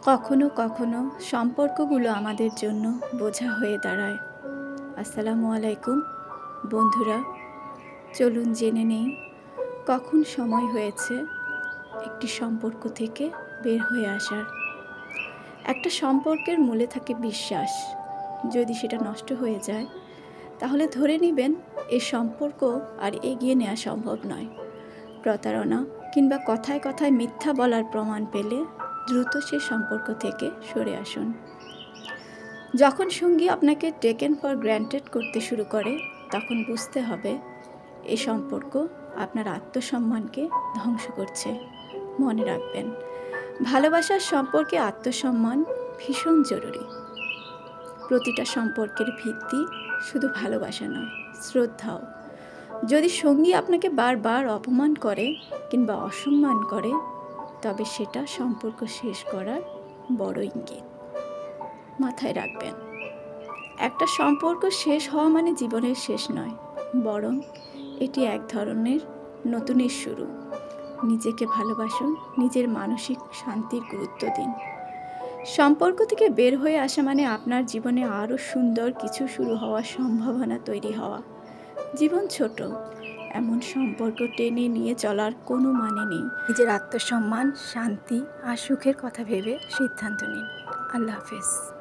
কখনো কখনো সম্পর্কগুলো আমাদের জন্য বোঝা হয়ে দাঁড়ায়। আসসালামু আলাইকুম বন্ধুরা, চলুন জেনে নেই কখন সময় হয়েছে একটি সম্পর্ক থেকে বের হয়ে আসার। একটা সম্পর্কের মূলে থাকে বিশ্বাস। যদি সেটা নষ্ট হয়ে যায় তাহলে ধরে নেবেন এই সম্পর্ক আর এগিয়ে নেওয়া সম্ভব নয়। প্রতারণা কিংবা কথায় কথায় মিথ্যা বলার প্রমাণ পেলে দ্রুত সে সম্পর্ক থেকে সরে আসুন। যখন সঙ্গী আপনাকে টেকেন ফর গ্র্যান্টেড করতে শুরু করে তখন বুঝতে হবে এই সম্পর্ক আপনার আত্মসম্মানকে ধ্বংস করছে। মনে রাখবেন, ভালোবাসার সম্পর্কে আত্মসম্মান ভীষণ জরুরি। প্রতিটা সম্পর্কের ভিত্তি শুধু ভালোবাসা নয়, শ্রদ্ধাও। যদি সঙ্গী আপনাকে বারবার অপমান করে কিংবা অসম্মান করে তবে সেটা সম্পর্ক শেষ করার বড় ইঙ্গিত। মাথায় রাখবেন, একটা সম্পর্ক শেষ হওয়া মানে জীবনের শেষ নয়, বরং এটি এক ধরনের নতুনের শুরু। নিজেকে ভালোবাসুন, নিজের মানসিক শান্তির গুরুত্ব দিন। সম্পর্ক থেকে বের হয়ে আসা মানে আপনার জীবনে আরও সুন্দর কিছু শুরু হওয়ার সম্ভাবনা তৈরি হওয়া। জীবন ছোট, এমন সম্পর্ক টেনে নিয়ে চলার কোনো মানে নেই। নিজের আত্মসম্মান, শান্তি আর সুখের কথা ভেবে সিদ্ধান্ত নিন। আল্লাহ হাফেজ।